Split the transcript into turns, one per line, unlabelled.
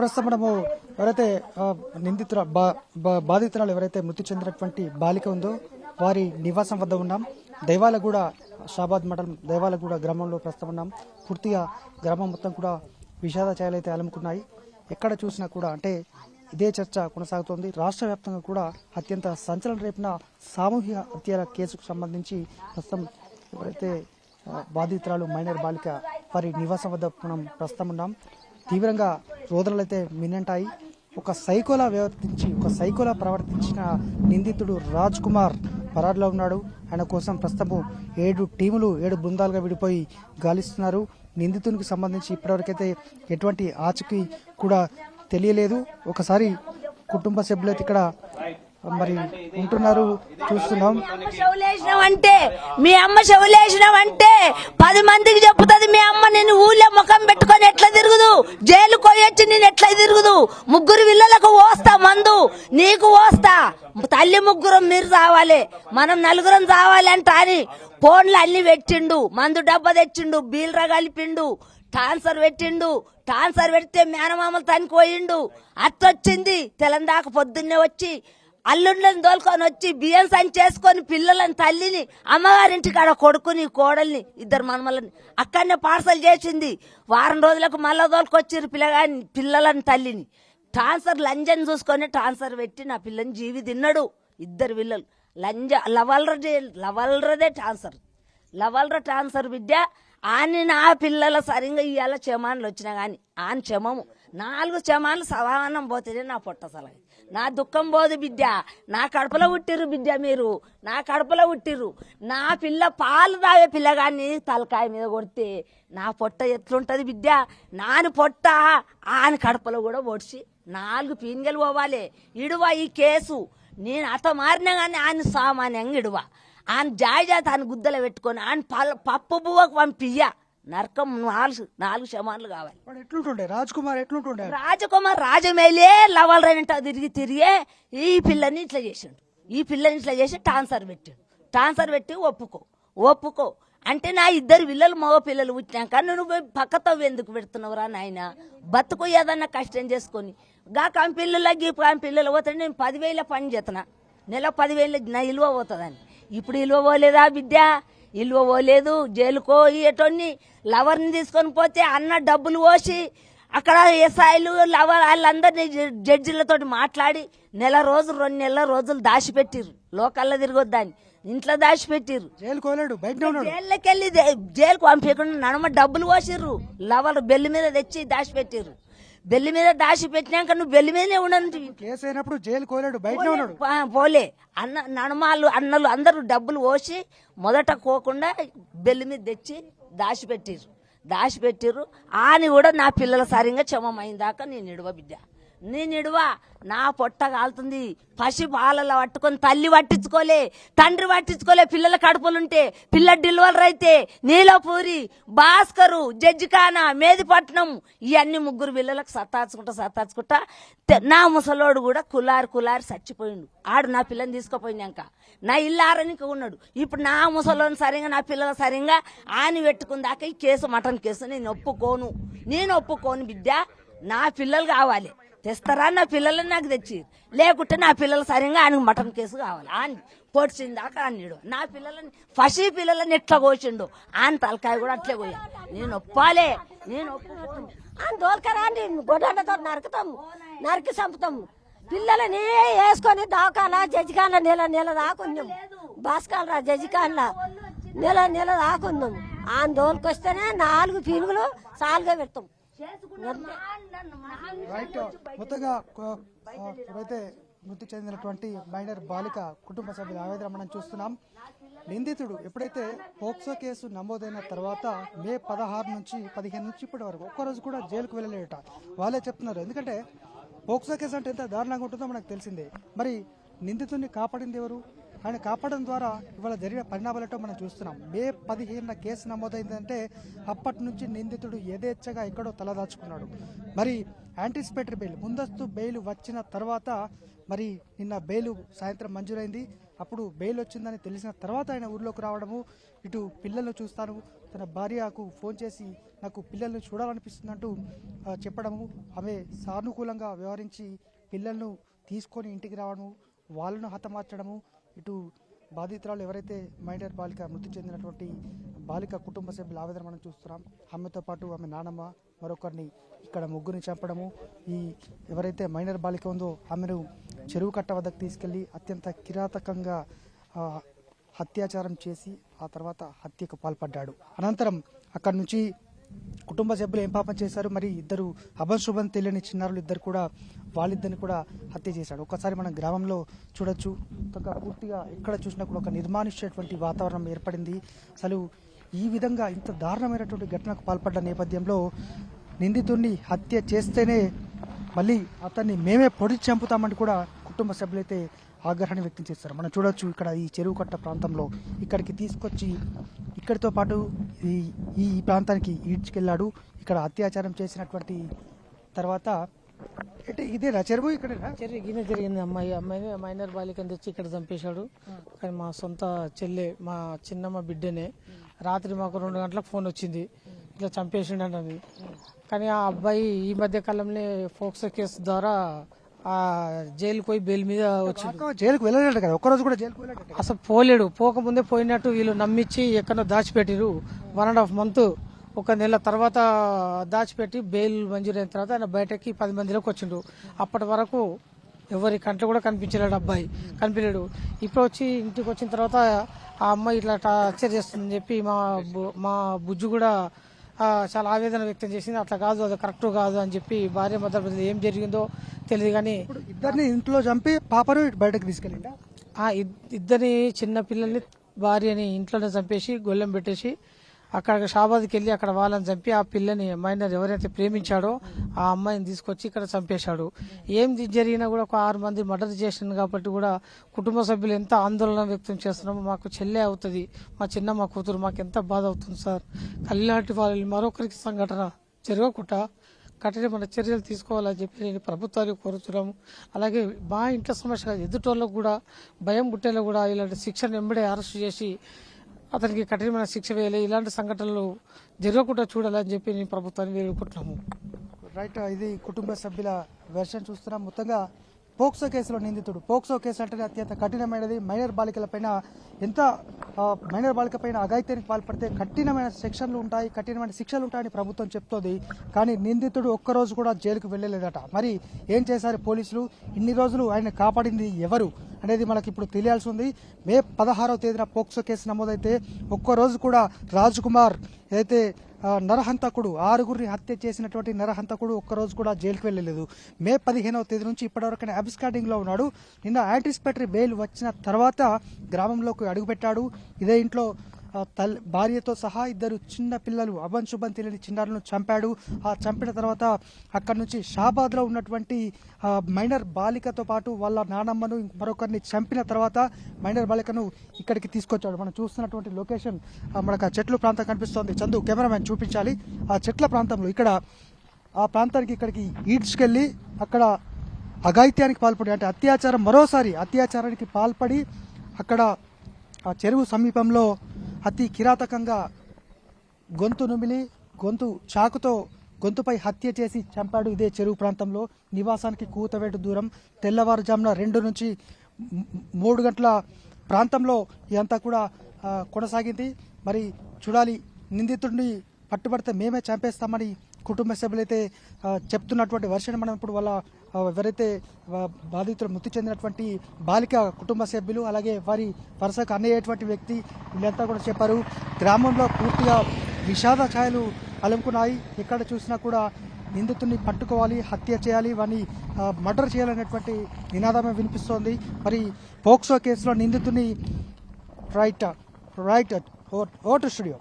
ప్రస్తుతం మనము ఎవరైతే నిందితుల బాధితురాలు ఎవరైతే మృతి చెందినటువంటి బాలిక ఉందో వారి నివాసం వద్ద ఉన్నాం. దైవాలగూడ షాబాద్ మండలం దైవాలగూడ గ్రామంలో ప్రస్తుతం ఉన్నాం. పూర్తిగా గ్రామం మొత్తం కూడా విషాద ఛాయలు అయితే అలుముకున్నాయి. ఎక్కడ చూసినా కూడా అంటే ఇదే చర్చ కొనసాగుతోంది. రాష్ట్ర వ్యాప్తంగా కూడా అత్యంత సంచలనం రేపిన సామూహిక హత్యల కేసుకు సంబంధించి ప్రస్తుతం ఎవరైతే బాధితురాలు మైనర్ బాలిక వారి నివాసం వద్ద మనం ప్రస్తుతం ఉన్నాం. తీవ్రంగా రోదనలు అయితే మిన్నంటాయి. ఒక సైకోలా ప్రవర్తించిన నిందితుడు రాజ్ కుమార్ పరారులో ఉన్నాడు. ఆయన కోసం ప్రస్తుతం 7 బృందాలుగా విడిపోయి గాలిస్తున్నారు. నిందితునికి సంబంధించి ఇప్పటివరకైతే ఎటువంటి ఆచూకీ కూడా తెలియలేదు. ఒకసారి కుటుంబ సభ్యులైతే ఇక్కడ మరి ఉంటున్నారు, చూస్తున్నాం.
అంటే మీ అమ్మ శవులేసినావు అంటే 10 మందికి చెప్పుతుంది. మీ అమ్మ నేను ఊళ్ళో ముఖం పెట్టుకొని ఎట్లా తిరుగుదు, జైలు కొయ్యొచ్చి నేను ఎట్లా తిరుగుదు, 3 పిల్లలకు పోస్తా మందు, నీకు పోస్తా, తల్లి 3 మీరు చావాలి, మనం 4 చావాలి అంట అని ఫోన్లు అన్ని పెట్టిండు. మందు డబ్బా తెచ్చిండు, బీల్రా కలిపిండు, ట్రాన్స్ఫర్ పెట్టిండు. ట్రాన్స్ఫర్ పెడితే మేనమామలు తనిపోయిండు. అత్తొచ్చింది తెలంగాణ పొద్దున్నే వచ్చి అల్లుండ్లను దోలుకొని వచ్చి బియ్యం సంచి చేసుకొని పిల్లలని తల్లిని అమ్మగారింటికి ఆడ కొడుకుని కోడల్ని 2 మనమలని అక్కడనే పార్సల్ చేసింది. వారం రోజులకు మళ్ళా దోలుకొచ్చిర్రు పిల్లలని తల్లిని. ట్రాన్స్ఫర్ లంజని చూసుకొని ట్రాన్స్ఫర్ పెట్టి నా పిల్లని జీవి తిన్నాడు. 2 పిల్లలు లవల్రదే ట్రాన్స్ఫర్ బిడ్డ అని నా పిల్లల సరిగా ఇవాళ చెమాన్లు వచ్చినా గాని ఆని చెమము 4 చెమాన్లు సమానం పోతేనే నా పొట్ట సలహా, నా దుఃఖం పోదు బిడ్డ. నా కడుపులో పుట్టిర్రు బిడ్డ, మీరు నా కడుపులో పుట్టిర్రు. నా పిల్ల పాలు తాగే పిల్లగాన్ని తలకాయ మీద కొడితే నా పొట్ట ఎట్లుంటది బిడ్డ. నాని పొట్ట ఆని కడుపులో కూడా పొడిచి 4 పీంగలు పోవాలి. ఇడువా ఈ కేసు, నేను అత మారినా గానీ ఆయన సామాన్యంగా ఇడువా. ఆయన జాయిజాత ఆయన గుద్దలు పెట్టుకొని ఆయన పప్పు బువ్వకు పంపియ్య నరకం 4 శమాన్లు కావాలి. రాజకుమార్ రాజమేలే లవల్ రైనంట తిరిగే ఈ పిల్లని ఇట్లా చేసి ట్రాన్స్ఫర్ పెట్టి ఒప్పుకో అంటే నా 2 పిల్లలు మగ పిల్లలు పుట్టినాక నువ్వు పక్కతో ఎందుకు పెడుతున్నావురా నాయన, బతుకు ఏదన్నా కష్టం చేసుకొని గా కంపిల్లలు పోతాడు. నేను 10,000 పని చేస్తున్నా, నెల 10,000 నా ఇలువ పోతుందని. ఇప్పుడు ఇలువ పోలేదా బిడ్డ, ఇలువ పోలేదు. జైలుకో ఇటోన్ని లవర్ని తీసుకొని పోతే అన్న డబ్బులు పోసి అక్కడ ఎస్ఐలు లవర్ వాళ్ళందరినీ జడ్జిలతో మాట్లాడి 1 రోజు 2 నెలల రోజులు దాచిపెట్టిర్రు. లోకల్లో తిరగొద్దని ఇంట్లో దాచిపెట్టిర్రు. జైల్లోకి వెళ్ళి జైలుకు పంపించకుండా నడమ డబ్బులు పోసిర్రు. లవర్ బెల్లి మీద తెచ్చి దాచిపెట్టిర్రు. బెల్లి మీద దాచి పెట్టినాక నువ్వు బెల్లి మీదనే పోలే నడమాలు అన్నలు అందరూ డబ్బులు పోసి మొదట కోకుండా బెల్లి మీద తెచ్చి దాచిపెట్టిర్రు. ఆని కూడా నా పిల్లల సరిగా క్షమమైన దాకా నేను ఇడువ బిడ్డ, నా పొట్ట కాలుతుంది. పసి పాలలో పట్టుకొని తల్లి పట్టించుకోలే, తండ్రి పట్టించుకోలే. పిల్లల కడుపులుంటే పిల్ల డెలివరీ అయితే నీలపూరి, భాస్కరు, జడ్జిఖానా, మేదిపట్నం ఇవన్నీ 3 పిల్లలకు సత్తాచుకుంటా నా ముసలోడు కూడా కులారి చచ్చిపోయిండు. ఆడు నా పిల్లని తీసుకుపోయినాక నా ఇల్లు ఆరనికి ఉన్నాడు. ఇప్పుడు నా ముసలోని సరిగా నా పిల్లల సరిగా ఆని పెట్టుకుందాక ఈ కేసు మటన్ కేసు నేను ఒప్పుకోను బిడ్డ. నా పిల్లలు కావాలి, తెస్తారా నా పిల్లలని నాకు తెచ్చి, లేకుంటే నా పిల్లలు సరిగా ఆయనకు మటన్ కేసు కావాలి. ఆయన పొడిచిందాక అన్నాడు. నా పిల్లలని ఫస్ట్ పిల్లలని ఎట్లా కోసిండు ఆయన తలకాయ కూడా అట్లే పోయా. నేను ఒప్పుకోను.
ఆయన దోల్కరా అండి, గొడ్డలతో నరికి చంపుతాము. పిల్లలని వేసుకొని దాకాల జడ్జిఖాన్ల నెల దాకున్నాం. భాస్కర్రా జడ్జిఖాన్ల నెల దాకున్నాం. ఆయన దోలుకొస్తేనే 4 పీనుగులు సాలుగా పెడతాం.
మొత్తంగా ఎవరైతే మృతి చెందినటువంటి మైనర్ బాలిక కుటుంబ సభ్యుల ఆవేదన మనం చూస్తున్నాం. నిందితుడు ఎప్పుడైతే పోక్సో కేసు నమోదైన తర్వాత మే 16 నుంచి 15 నుంచి ఇప్పటి వరకు ఒక్కరోజు కూడా జైలుకు వెళ్ళలేట వాళ్ళే చెప్తున్నారు. ఎందుకంటే పోక్సో కేసు అంటే ఎంత దారుణంగా ఉంటుందో మనకు తెలిసిందే. మరి నిందితుడిని కాపాడింది ఎవరు? ఆయన కాపాడడం ద్వారా ఇవాళ జరిగిన పరిణామాలతో మనం చూస్తున్నాం. మే 15న కేసు నమోదైందంటే అప్పటి నుంచి నిందితుడు యథేచ్ఛగా ఎక్కడో తలదాచుకున్నాడు. మరి యాంటిసిపేటరీ బెయిల్, ముందస్తు బెయిల్ వచ్చిన తర్వాత మరి నిన్న బెయిల్ సాయంత్రం మంజూరైంది. అప్పుడు బెయిల్ వచ్చిందని తెలిసిన తర్వాత ఆయన ఊర్లోకి రావడము, ఇటు పిల్లలను చూస్తాను, తన భార్యకు ఫోన్ చేసి నాకు పిల్లల్ని చూడాలనిపిస్తుందంటూ చెప్పడము, ఆమె సానుకూలంగా వ్యవహరించి పిల్లలను తీసుకొని ఇంటికి రావడము, వాళ్ళను హతమార్చడము, ఇటు బాధితురాలు ఎవరైతే మైనర్ బాలిక మృతి చెందినటువంటి బాలిక కుటుంబ సభ్యుల ఆవేదన మనం చూస్తున్నాం. ఆమెతో పాటు ఆమె నానమ్మ మరొకరిని ఇక్కడ ముగ్గురిని చంపడము, ఈ ఎవరైతే మైనర్ బాలిక ఉందో ఆమెను చెరువు కట్ట వద్దకు తీసుకెళ్లి అత్యంత కిరాతకంగా అత్యాచారం చేసి ఆ తర్వాత హత్యకు పాల్పడ్డాడు. అనంతరం అక్కడి నుంచి కుటుంబ సభ్యులు ఏం పాపం చేశారు, మరి ఇద్దరు అభంశుభం తెలియని చిన్నారులు ఇద్దరు కూడా వాళ్ళిద్దరిని కూడా హత్య చేశాడు. ఒకసారి మనం గ్రామంలో చూడొచ్చు, పూర్తిగా ఎక్కడ చూసినా కూడా ఒక నిర్మానుష్యటువంటి వాతావరణం ఏర్పడింది. అసలు ఈ విధంగా ఇంత దారుణమైనటువంటి ఘటనకు పాల్పడ్డ నేపథ్యంలో నిందితుడిని హత్య చేస్తేనే మళ్ళీ అతన్ని మేమే పొడి చంపుతామని కూడా కుటుంబ సభ్యులైతే ఆగ్రహాన్ని వ్యక్తం చేస్తారు. మనం చూడొచ్చు ఇక్కడ ఈ చెరువు కట్ట ప్రాంతంలో ఇక్కడికి తీసుకొచ్చి ఇక్కడితో పాటు ఈ ప్రాంతానికి ఈడ్చుకెళ్ళాడు. ఇక్కడ అత్యాచారం చేసినటువంటి తర్వాత ఇదేనా చెరువు, ఇక్కడేనా
చెరువు గిన్నె జరిగింది. అమ్మాయిని మైనర్ బాలికని తెచ్చి ఇక్కడ చంపేశాడు. కానీ మా సొంత చెల్లె, మా చిన్నమ్మ బిడ్డనే. రాత్రి మాకు 2 గంటలకు ఫోన్ వచ్చింది, ఇట్లా చంపేసిండని. కానీ ఆ అబ్బాయి ఈ మధ్య కాలంలో ఫోక్సో కేసు ద్వారా ఆ జైలుకు పోయి బెయిల్ మీద వచ్చిండు.
జైలుకు వెళ్ళలేడు కదా, ఒక్కరోజు కూడా జైలుకు వెళ్ళాడు.
అసలు పోలేడు. పోకముందే పోయినట్టు వీళ్ళు నమ్మించి ఎక్కడో దాచిపెట్టిరు. 1.5 month, 1 నెల తర్వాత దాచిపెట్టి బెయిల్ మంజూరైన తర్వాత ఆయన బయటకి 10 మందిలోకి వచ్చిండు. అప్పటి వరకు ఎవరి కంట్లో కూడా కనిపించలేడు, అబ్బాయి కనిపించలేడు. ఇప్పుడు వచ్చి ఇంటికి వచ్చిన తర్వాత ఆ అమ్మాయి ఇట్లా టార్చర్ చేస్తుందని చెప్పి మా బుజ్జు కూడా చాలా ఆవేదన వ్యక్తం చేసింది. అట్లా కాదు, అది కరెక్ట్ కాదు అని చెప్పి భార్య మధ్య ఏం జరిగిందో తెలియదు. కానీ
ఇద్దరిని ఇంట్లో చంపి పాపను బయటకు తీసుకెళ్ళిండా?
ఇద్దరిని చిన్న పిల్లల్ని భార్యని ఇంట్లోనే చంపేసి గొల్లెం పెట్టేసి అక్కడ షాబాద్కి వెళ్ళి అక్కడ వాళ్ళని చంపి ఆ పిల్లని మైనర్ ఎవరైతే ప్రేమించాడో ఆ అమ్మాయిని తీసుకొచ్చి ఇక్కడ చంపేశాడు. ఏం జరిగినా కూడా ఒక 6 మంది మర్డర్ చేసింది కాబట్టి కూడా కుటుంబ సభ్యులు ఎంత ఆందోళన వ్యక్తం చేస్తున్నామో. మాకు చెల్లె అవుతుంది, మా కూతురు, మాకు ఎంత బాధ అవుతుంది సార్. కళ్ళాంటి వాళ్ళు మరొకరికి సంఘటన జరగకుండా కఠినమైన చర్యలు తీసుకోవాలని చెప్పి నేను ప్రభుత్వాన్ని కోరుతున్నాము. అలాగే మా ఇంట్లో సమస్య ఎదుటోళ్ళకు కూడా భయం పుట్టేలా కూడా ఇలాంటి శిక్షను వెంబడే అరెస్ట్ చేసి అతనికి కఠినమైన శిక్ష వేయాలి. ఇలాంటి సంఘటనలు జరగకుండా చూడాలని చెప్పి నేను ప్రభుత్వాన్ని వేడుకుంటున్నాము.
రైట్, ఇది కుటుంబ సభ్యుల వెర్షన్ చూస్తున్నాం. మొత్తంగా పోక్సో కేసులో నిందితుడు, పోక్సో కేసు అంటే అత్యంత కఠినమైనది. మైనర్ బాలికల పైన అఘాయిత్యానికి పాల్పడితే కఠినమైన సెక్షన్లు ఉంటాయి, కఠినమైన శిక్షలు ఉంటాయని ప్రభుత్వం చెప్తోంది. కానీ నిందితుడు ఒక్కరోజు కూడా జైలుకు వెళ్ళలేదట. మరి ఏం చేశారు పోలీసులు? ఇన్ని రోజులు ఆయన కాపాడింది ఎవరు అనేది మనకి ఇప్పుడు తెలియాల్సి ఉంది. మే 16వ తేదీన పోక్సో కేసు నమోదైతే ఒక్కరోజు కూడా రాజ్ కుమార్ ఏదైతే నరహంతకుడు, 6గురిని హత్య చేసినటువంటి నరహంతకుడు ఒక్కరోజు కూడా జైలుకు వెళ్ళలేదు. మే 15వ తేదీ నుంచి ఇప్పటివరకు అబ్స్కాండింగ్ లో ఉన్నాడు. నిన్న యాంటిసిపేటరీ బెయిల్ వచ్చిన తర్వాత గ్రామంలోకి అడుగుపెట్టాడు. ఇదే ఇంట్లో భార్యతో సహా 2 చిన్న పిల్లలు అభంశుభం తెలియని చిన్నారులను చంపాడు. ఆ చంపిన తర్వాత అక్కడి నుంచి షాబాద్లో ఉన్నటువంటి మైనర్ బాలికతో పాటు వాళ్ళ నానమ్మను మరొకరిని చంపిన తర్వాత మైనర్ బాలికను ఇక్కడికి తీసుకొచ్చాడు. మనం చూస్తున్నటువంటి లొకేషన్ మనకు ఆ చెట్లు ప్రాంతం కనిపిస్తోంది. చందు కెమెరామెన్ చూపించాలి. ఆ చెట్ల ప్రాంతంలో ఇక్కడ ఆ ప్రాంతానికి ఇక్కడికి ఈడ్చుకెళ్ళి అక్కడ అఘాయిత్యానికి పాల్పడి అంటే మరోసారి అత్యాచారానికి పాల్పడి అక్కడ ఆ చెరువు సమీపంలో అతి కిరాతకంగా గొంతు నుమిలి చాకుతో గొంతుపై హత్య చేసి చంపాడు. ఇదే చెరువు ప్రాంతంలో నివాసానికి కూతవేటు దూరం. తెల్లవారుజామున 2 నుంచి 3 గంటల ప్రాంతంలో ఇదంతా కూడా కొనసాగింది. మరి చూడాలి, నిందితుడిని పట్టుబడితే మేమే చంపేస్తామని కుటుంబ సభ్యులైతే చెప్తున్నటువంటి వర్షన్ మనం ఇప్పుడు వాళ్ళ ఎవరైతే బాధితులు మృతి చెందినటువంటి బాలిక కుటుంబ సభ్యులు అలాగే వారి వరుసకు అన్నయ్యేటువంటి వ్యక్తి వీళ్ళంతా కూడా చెప్పారు. గ్రామంలో పూర్తిగా విషాద ఛాయలు అలుముకున్నాయి. ఎక్కడ చూసినా కూడా నిందితుడిని పట్టుకోవాలి, హత్య చేయాలి, వారిని మర్డర్ చేయాలనేటువంటి నినాదమే వినిపిస్తోంది. మరి పోక్సో కేసులో నిందితుడిని రైట్ ఓ టు స్టూడియో.